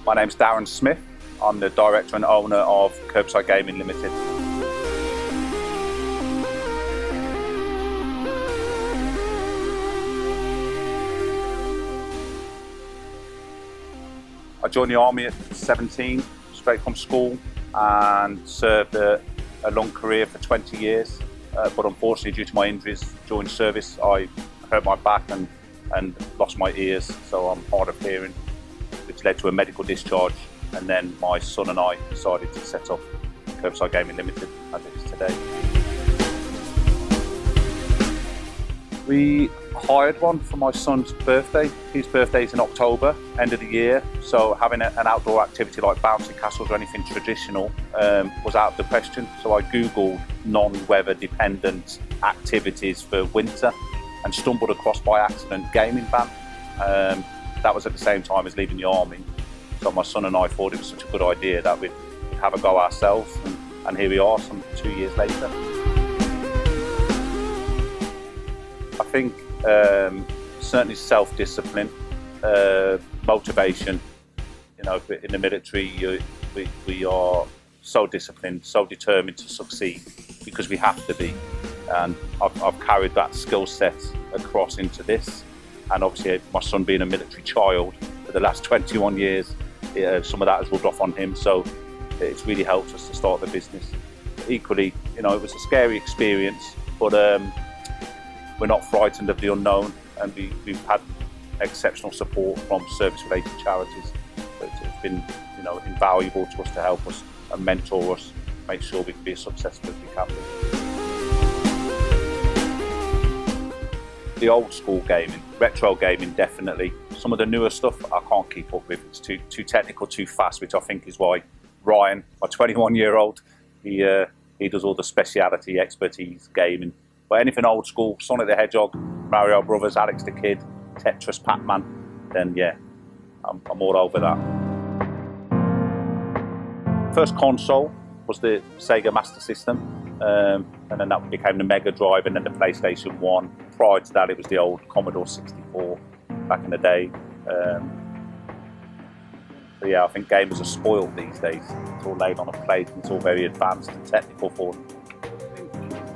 My name's Darren Smith. I'm the director and owner of Curbside Gaming Limited. I joined the army at 17, straight from school, and served a long career for 20 years. But unfortunately, due to my injuries during service, I hurt my back and lost my ears, so I'm hard of hearing, which led to a medical discharge. And then my son and I decided to set up Curbside Gaming Limited as it is today. We hired one for my son's birthday. His birthday is in October, end of the year, so having an outdoor activity like bouncing castles or anything traditional was out of the question. So I googled non-weather dependent activities for winter and stumbled across by accident gaming van. That was at the same time as leaving the army. So my son and I thought it was such a good idea that we'd have a go ourselves, and here we are some 2 years later. I think certainly self-discipline, motivation. You know, in the military, we are so disciplined, so determined to succeed because we have to be. And I've carried that skill set across into this. And obviously, my son being a military child for the last 21 years, some of that has rubbed off on him. So it's really helped us to start the business. Equally, you know, it was a scary experience, but we're not frightened of the unknown, and we've had exceptional support from service-related charities. So it's been, you know, invaluable to us to help us and mentor us, make sure we can be as successful as we can be. The old school gaming, retro gaming, definitely. Some of the newer stuff I can't keep up with. It's too technical, too fast, which I think is why Ryan, my 21-year-old, he does all the speciality expertise gaming. But anything old school, Sonic the Hedgehog, Mario Brothers, Alex the Kid, Tetris, Pac-Man, then yeah, I'm all over that. First console was the Sega Master System. And then that became the Mega Drive and then the PlayStation 1. Prior to that, it was the old Commodore 64 back in the day. So yeah, I think gamers are spoiled these days. It's all laid on a plate and it's all very advanced and technical for them.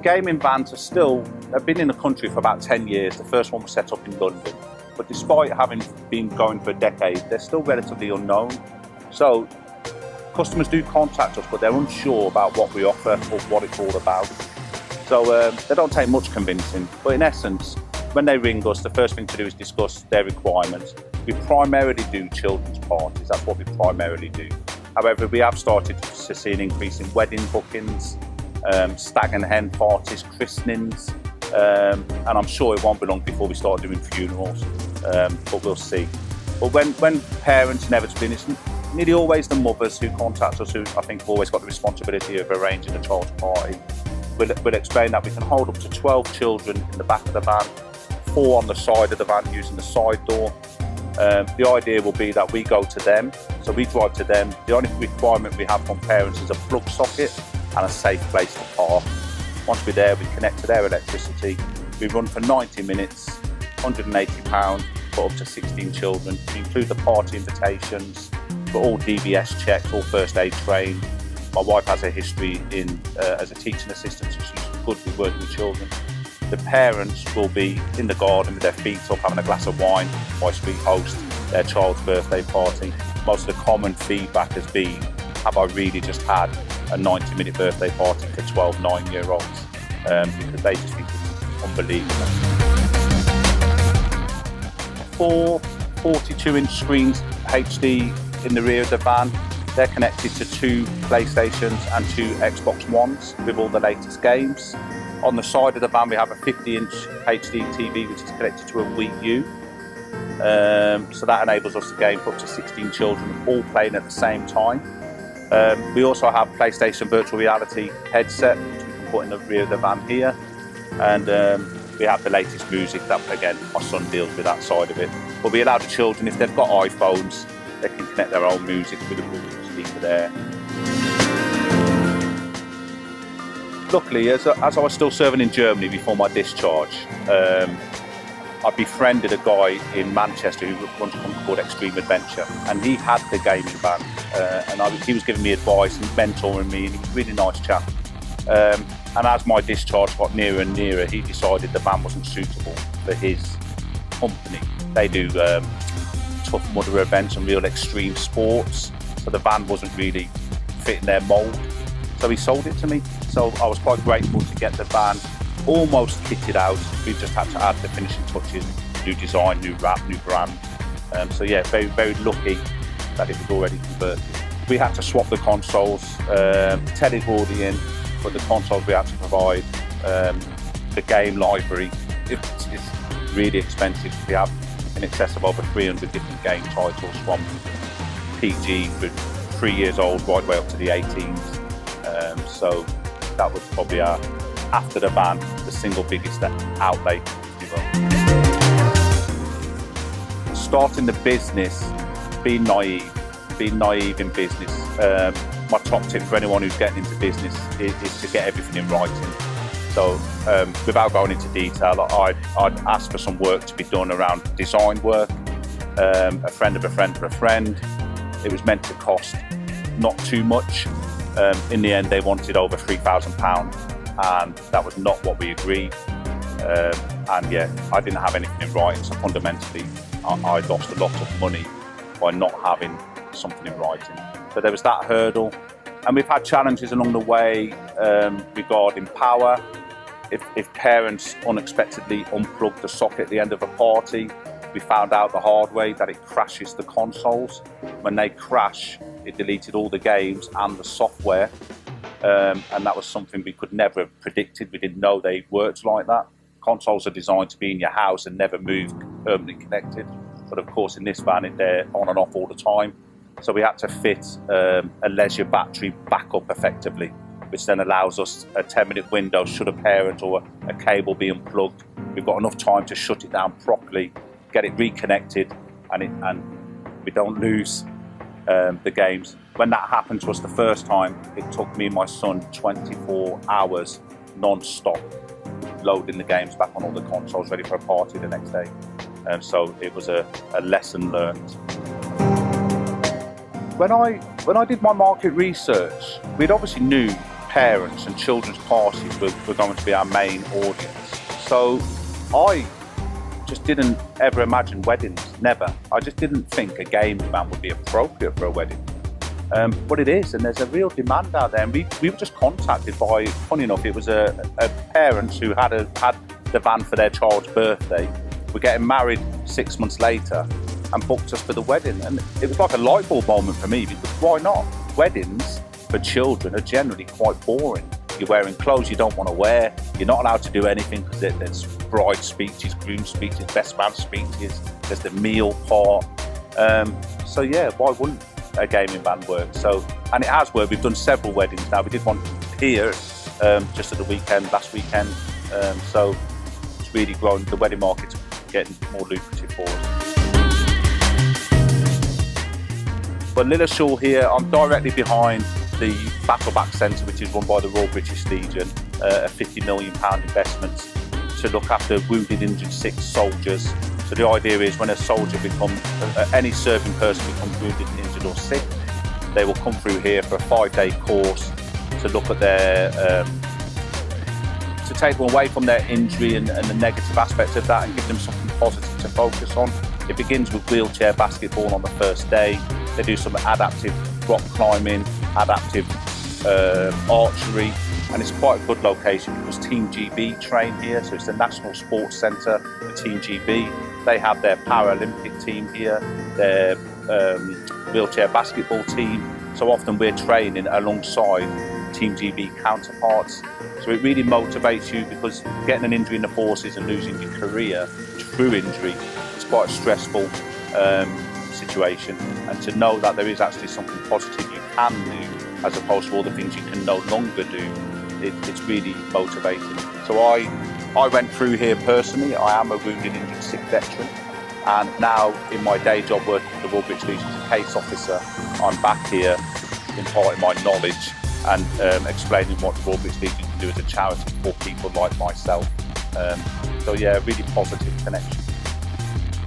Gaming vans have been in the country for about 10 years. The first one was set up in London. But despite having been going for a decade, they're still relatively unknown. So customers do contact us, but they're unsure about what we offer or what it's all about. So they don't take much convincing. But in essence, when they ring us, the first thing to do is discuss their requirements. We primarily do children's parties. That's what we primarily do. However, we have started to see an increase in wedding bookings, stag and hen parties, christenings, and I'm sure it won't be long before we start doing funerals, but we'll see. But when parents, inevitably, it's nearly always the mothers who contact us, who I think have always got the responsibility of arranging a child's party. We'll explain that we can hold up to 12 children in the back of the van, 4 on the side of the van using the side door. The idea will be that we go to them, so we drive to them. The only requirement we have from parents is a plug socket and a safe place to park. Once we're there, we connect to their electricity. We run for 90 minutes, £180 for up to 16 children. We include the party invitations. We're all DBS checked, all first aid trained. My wife has a history as a teaching assistant, so she's good with working with children. The parents will be in the garden with their feet up, having a glass of wine whilst we host their child's birthday party. Most of the common feedback has been, have I really just had a 90-minute birthday party for 12 9-year-olds? Because they just think it's unbelievable. 4 42-inch screens HD in the rear of the van. They're connected to 2 PlayStations and 2 Xbox Ones with all the latest games. On the side of the van we have a 50-inch HD TV which is connected to a Wii U. So that enables us to game for up to 16 children all playing at the same time. We also have PlayStation virtual reality headset which we can put in the rear of the van here. And we have the latest music that, again, my son deals with that side of it. But we allow the children, if they've got iPhones, they can connect their own music with a Bluetooth speaker there. Luckily, as I was still serving in Germany before my discharge, I befriended a guy in Manchester who runs a company called Extreme Adventure, and he had the gaming van, and he was giving me advice and mentoring me, and he was a really nice chap. And as my discharge got nearer and nearer, he decided the van wasn't suitable for his company. They do tough mudder events and real extreme sports, so the van wasn't really fitting their mould. So he sold it to me. So I was quite grateful to get the van almost kitted out. We just had to add the finishing touches, new design, new wrap, new brand. So yeah, very, very lucky that it was already converted. We had to swap the consoles. Telly's already in, but the consoles we had to provide, the game library, it's really expensive. We have in excess of over 300 different game titles, from PG for 3 years old right way up to the 18s. So that was probably after the van, the single biggest outlay, if you will. Starting the business, being naive in business. My top tip for anyone who's getting into business is to get everything in writing. So without going into detail, I'd ask for some work to be done around design work, a friend of a friend for a friend. It was meant to cost not too much. In the end, they wanted over £3,000, and that was not what we agreed. And yeah, I didn't have anything in writing, so fundamentally, I lost a lot of money by not having something in writing. So there was that hurdle, and we've had challenges along the way regarding power. If parents unexpectedly unplug the socket at the end of a party, we found out the hard way that it crashes the consoles. When they crash, it deleted all the games and the software, and that was something we could never have predicted. We didn't know they worked like that. Consoles are designed to be in your house and never move, permanently connected. But of course, in this van, they're on and off all the time. So we had to fit a leisure battery backup effectively, which then allows us a 10-minute window should a parent or a cable be unplugged. We've got enough time to shut it down properly, get it reconnected, and we don't lose the games. When that happened to us the first time, it took me and my son 24 hours non-stop loading the games back on all the consoles ready for a party the next day. So it was a lesson learned. When I did my market research, we'd obviously knew parents and children's parties were going to be our main audience. So I just didn't ever imagine weddings, never. I just didn't think a gaming van would be appropriate for a wedding. But it is, and there's a real demand out there. And we were just contacted by, funny enough, it was a parents who had the van for their child's birthday. We're getting married 6 months later and booked us for the wedding. And it was like a light bulb moment for me, because why not? Weddings for children are generally quite boring. You're wearing clothes you don't want to wear. You're not allowed to do anything because there's bride speeches, groom speeches, best man speeches. There's the meal part. So yeah, why wouldn't a gaming van work? So, and it has worked. We've done several weddings now. We did one here just at the weekend, last weekend. So it's really grown. The wedding market's getting more lucrative for us. But Lilleshall here, I'm directly behind the Battleback Centre, which is run by the Royal British Legion, a £50 million investment to look after wounded, injured, sick soldiers. So the idea is when a soldier any serving person becomes wounded, injured or sick, they will come through here for a 5-day course to look at their, to take them away from their injury and the negative aspects of that, and give them something positive to focus on. It begins with wheelchair basketball on the first day. They do some adaptive rock climbing, adaptive archery, and it's quite a good location because Team GB train here, so it's the National Sports Centre for Team GB. They have their Paralympic team here, their wheelchair basketball team, so often we're training alongside Team GB counterparts. So it really motivates you, because getting an injury in the forces and losing your career through injury is quite a stressful situation, and to know that there is actually something positive you can do as opposed to all the things you can no longer do, it's really motivating. So I went through here personally. I am a wounded, injured, sick veteran, and now in my day job working for the Royal British Legion as a case officer, I'm back here imparting my knowledge and explaining what the Royal British Legion can do as a charity for people like myself. So yeah, really positive connection.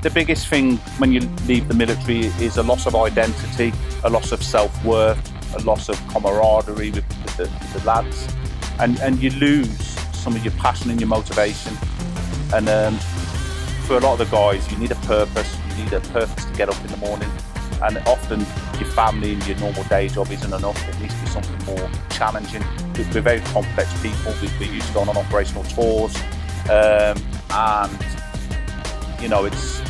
the biggest thing when you leave the military is a loss of identity, a loss of self-worth, a loss of camaraderie with the lads, and you lose some of your passion and your motivation. And for a lot of the guys, you need a purpose. You need a purpose to get up in the morning, and often your family and your normal day job isn't enough. It needs to be something more challenging. We're very complex people. We're used to going on operational tours, and you know, it's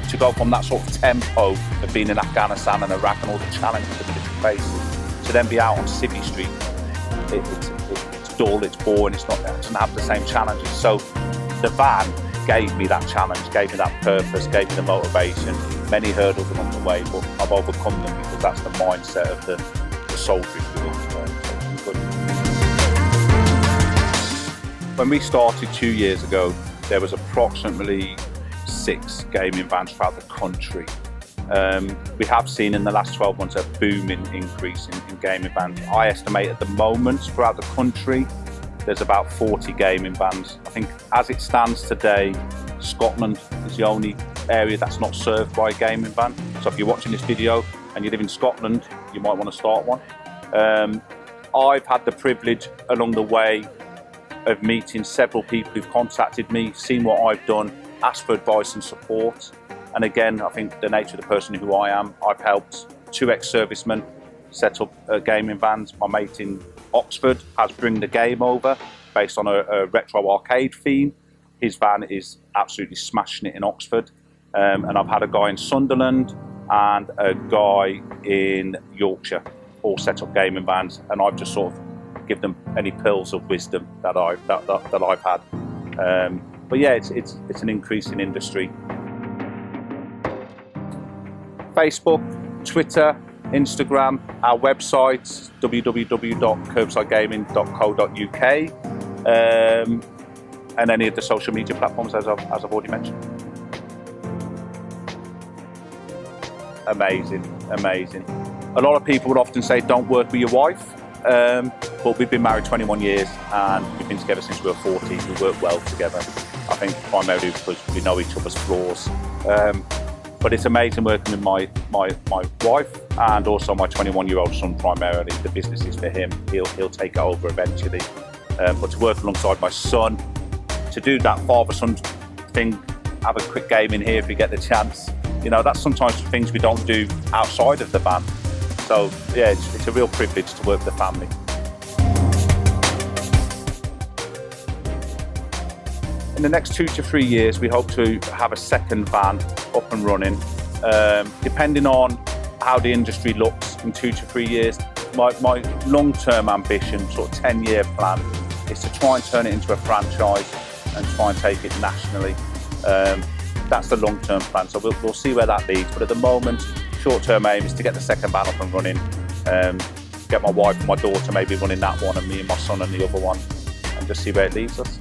to go from that sort of tempo of being in Afghanistan and Iraq and all the challenges that we face, to then be out on civvy street. It's dull, it's boring, it doesn't have the same challenges. So the van gave me that challenge, gave me that purpose, gave me the motivation. Many hurdles along the way, but I've overcome them because that's the mindset of the soldier, if you will. Good. When we started 2 years ago, there was approximately 6 gaming vans throughout the country. We have seen in the last 12 months a booming increase in gaming vans. I estimate at the moment throughout the country there's about 40 gaming vans. I think as it stands today, Scotland is the only area that's not served by a gaming van. So if you're watching this video and you live in Scotland, you might want to start one. I've had the privilege along the way of meeting several people who've contacted me, seen what I've done, asked for advice and support. And again, I think the nature of the person who I am, I've helped 2 ex-servicemen set up gaming vans. My mate in Oxford has Bring the Game over based on a retro arcade theme. His van is absolutely smashing it in Oxford. And I've had a guy in Sunderland and a guy in Yorkshire all set up gaming vans, and I've just sort of give them any pearls of wisdom that I've had. But yeah, it's an increasing industry. Facebook, Twitter, Instagram, our website www.curbsidegaming.co.uk, and any of the social media platforms as I've already mentioned. Amazing. A lot of people would often say don't work with your wife, but we've been married 21 years and we've been together since we were 14. We work well together. I think primarily because we know each other's flaws. But it's amazing working with my wife and also my 21-year-old son primarily. The business is for him. He'll take it over eventually. But to work alongside my son, to do that father-son thing, have a quick game in here if we get the chance. You know, that's sometimes things we don't do outside of the van. So yeah, it's a real privilege to work with the family. In the next 2 to 3 years, we hope to have a second van up and running. Depending on how the industry looks in 2 to 3 years, my long-term ambition, sort of 10-year plan, is to try and turn it into a franchise and try and take it nationally. That's the long-term plan, so we'll see where that leads. But at the moment, short-term aim is to get the second van up and running, get my wife and my daughter maybe running that one, and me and my son on the other one, and just see where it leads us.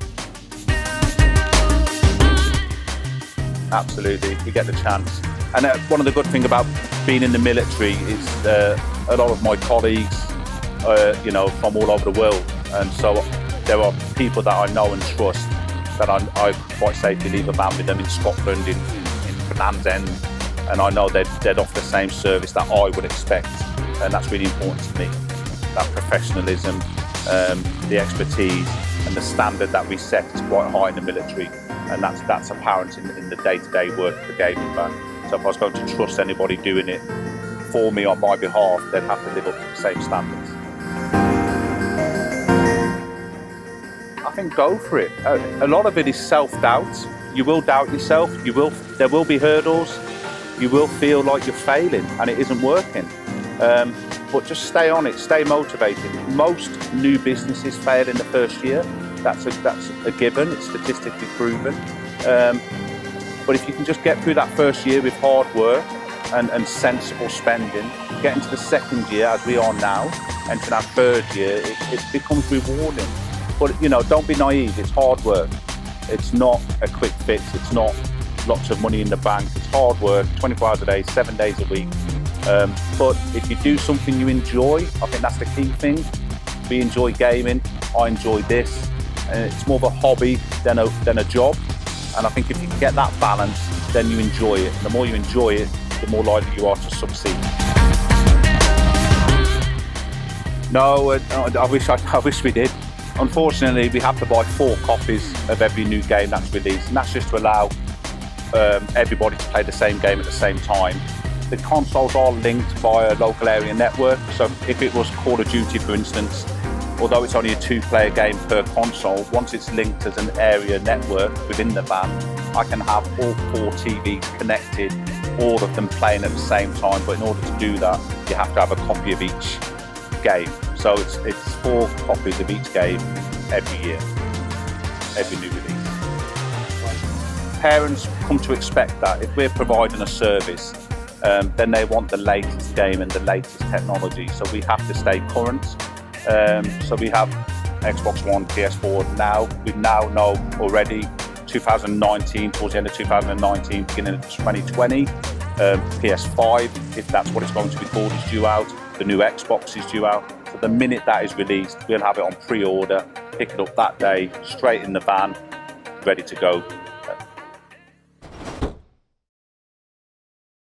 Absolutely, if we get the chance. And one of the good things about being in the military is a lot of my colleagues, you know, from all over the world, and so there are people that I know and trust that I quite safely leave a van with them in Scotland, in Land's End, and I know they'd offer the same service that I would expect, and that's really important to me. That professionalism, the expertise, and the standard that we set is quite high in the military, and that's apparent in the day-to-day work of the gaming van. So if I was going to trust anybody doing it for me on my behalf, they'd have to live up to the same standards. I think go for it. A lot of it is self-doubt. You will doubt yourself. There will be hurdles. You will feel like you're failing and it isn't working. But just stay on it. Stay motivated. Most new businesses fail in the first year. That's a given. It's statistically proven. But if you can just get through that first year with hard work and sensible spending, get into the second year, as we are now, entering our third year, it becomes rewarding. But, you know, don't be naive. It's hard work. It's not a quick fix. It's not lots of money in the bank. It's hard work, 24 hours a day, 7 days a week. But if you do something you enjoy, I think that's the key thing. We enjoy gaming. I enjoy this. It's more of a hobby than a job. And I think if you can get that balance, then you enjoy it. The more you enjoy it, the more likely you are to succeed. No, I wish we did. Unfortunately, we have to buy 4 copies of every new game that's released, and that's just to allow everybody to play the same game at the same time. The consoles are linked via local area network, so if it was Call of Duty, for instance, although it's only a 2-player game per console, once it's linked as an area network within the van, I can have all 4 TVs connected, all of them playing at the same time. But in order to do that, you have to have a copy of each game. So it's 4 copies of each game every year, every new release. Parents come to expect that if we're providing a service, then they want the latest game and the latest technology. So we have to stay current. So we have Xbox One, PS4 now. We now know already 2019, towards the end of 2019, beginning of 2020. PS5, if that's what it's going to be called, is due out. The new Xbox is due out. So the minute that is released, we'll have it on pre-order, pick it up that day, straight in the van, ready to go